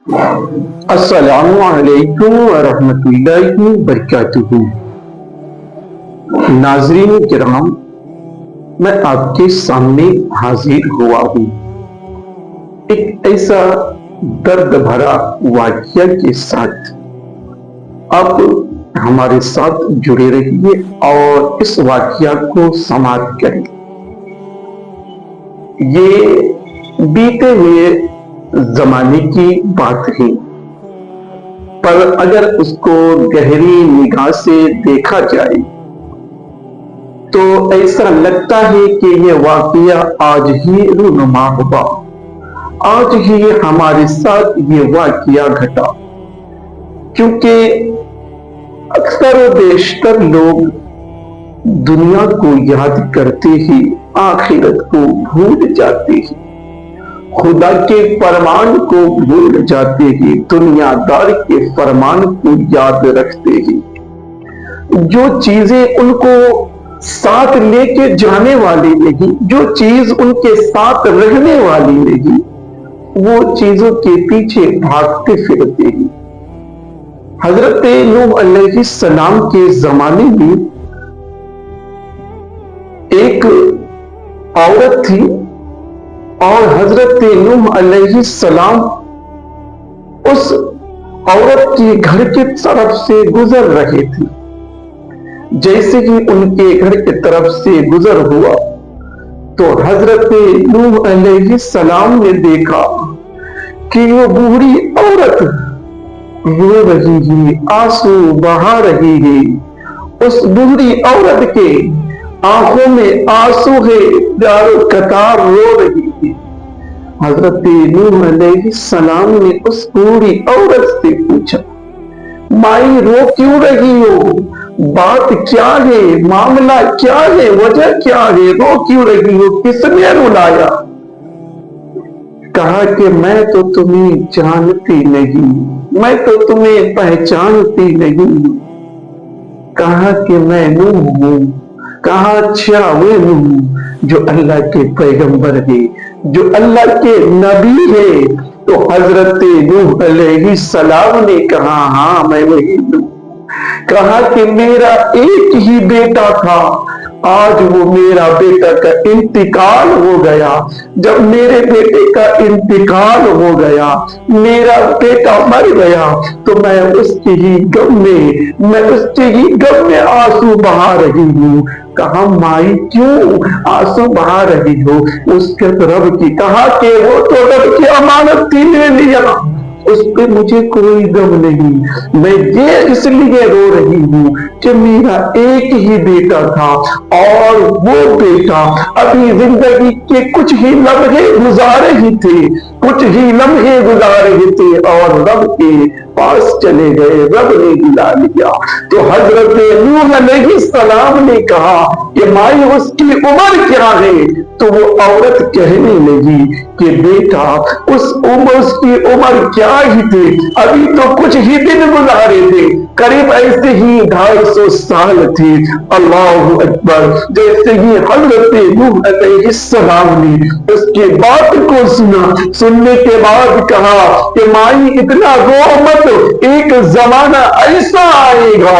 السلام علیکم ورحمۃ اللہ وبرکاتہ۔ ناظرین کرام، میں آپ کے سامنے حاضر ہوا ہوں ایک ایسا درد بھرا واقعہ کے ساتھ۔ آپ ہمارے ساتھ جڑے رہیے اور اس واقعہ کو سماعت کریں۔ یہ بیتے ہوئے زمانے کی بات ہے، پر اگر اس کو گہری نگاہ سے دیکھا جائے تو ایسا لگتا ہے کہ یہ واقعہ آج ہی رونما ہوا، آج ہی ہمارے ساتھ یہ واقعہ گھٹا۔ کیونکہ اکثر و بیشتر لوگ دنیا کو یاد کرتے ہی آخرت کو بھول جاتے ہیں، خدا کے فرمان کو بھول جاتے ہیں، دنیا دار کے فرمان کو یاد رکھتے ہیں۔ جو چیزیں ان کو ساتھ لے کے جانے والی نہیں، جو چیز ان کے ساتھ رہنے والی نہیں، وہ چیزوں کے پیچھے بھاگتے پھرتے ہیں۔ حضرت نوح علیہ السلام کے زمانے میں ایک عورت تھی اور حضرت نوح علیہ السلام اس عورت کے گھر کی طرف سے گزر رہے تھے۔ جیسے ہی ان کے گھر کی طرف سے گزر ہوا تو حضرت نوح علیہ السلام نے دیکھا کہ وہ بوڑھی عورت رو رہی ہے، آنسو بہا رہی ہے۔ اس بوڑھی عورت کے آنکھوں میں آنسو ہے، چاروں قطار رو رہی ہے۔ حضرت نوح علیہ السلام نے اس بوڑھی عورت سے پوچھا، مائی رو کیوں رہی ہو؟ بات کیا ہے؟ معاملہ کیا ہے؟ وجہ کیا ہے؟ رو کیوں رہی ہو؟ کس نے رلایا؟ کہا کہ میں تو تمہیں جانتی نہیں، میں تو تمہیں پہچانتی نہیں۔ کہا کہ میں نوح ہوں۔ کہا اچھا وہ نوح جو اللہ کے پیغمبر ہے، جو اللہ کے نبی ہے؟ تو حضرت نوح علیہ السلام نے کہا ہاں میں وہی ہوں۔ کہا کہ میرا ایک ہی بیٹا تھا، آج وہ میرا بیٹا کا انتقال ہو گیا۔ جب میرے بیٹے کا انتقال ہو گیا، میرا بیٹا مر گیا، تو میں اس کے ہی غم میں آنسو بہا رہی ہوں۔ کہا مائی کیوں آنسو بہا رہی ہو؟ اس کے رب کی کہا کہ وہ تو رب کی امانت تھی، لے لیا، اس پہ مجھے کوئی غم نہیں۔ میں یہ اس لیے رو رہی ہوں کہ میرا ایک ہی بیٹا تھا اور وہ بیٹا ابھی زندگی کے کچھ ہی لمحے گزارے ہی تھے، کچھ ہی لمحے گزارے ہی تھے اور رب کے پاس چلے گئے، رب نے بلا لیا۔ تو حضرت نوح علیہ السلام نے کہا کہ مائی اس کی عمر کیا ہے؟ تو وہ عورت کہنے لگی کہ بیٹا اس کی عمر کیا ہی تھے، ابھی تو کچھ ہی دن گزارے تھے، قریب ایسے ہی 250 سال تھے۔ اللہ اکبر! جیسے ہی حضرت نوح علیہ السلام نے اس کے بات کو سنا، سننے کے بعد کہا کہ مائی اتنا رو مت، ایک زمانہ ایسا آئے گا،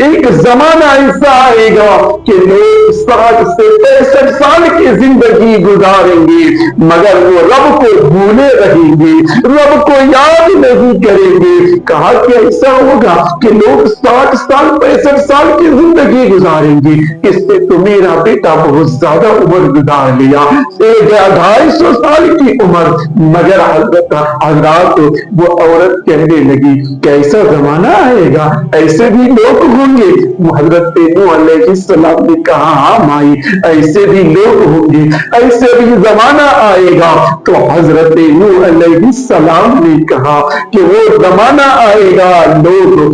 ایک زمانہ ایسا آئے گا کہ لوگ 60 سے 65 سال کی زندگی گزاریں گے مگر وہ رب کو بھولے رہیں گے، رب کو یاد نہیں کریں گے۔ کہا کہ ایسا ہوگا کہ لوگ 60 سال 65 سال کی زندگی گزاریں گے، اس سے تو میرا بیٹا بہت زیادہ عمر گزار لیا، 250 سال کی عمر۔ مگر حضرت وہ عورت کہنے لگی کیسا زمانہ آئے گا، ایسے بھی لوگ ہوں گے؟ حضرت نوح علیہ السلام نے کہا ہاں مائی ایسے بھی لوگ ہوں گے، ایسے بھی زمانہ آئے گا۔ تو حضرت نوح علیہ السلام نے کہا کہ وہ زمانہ آئے گا لوگ،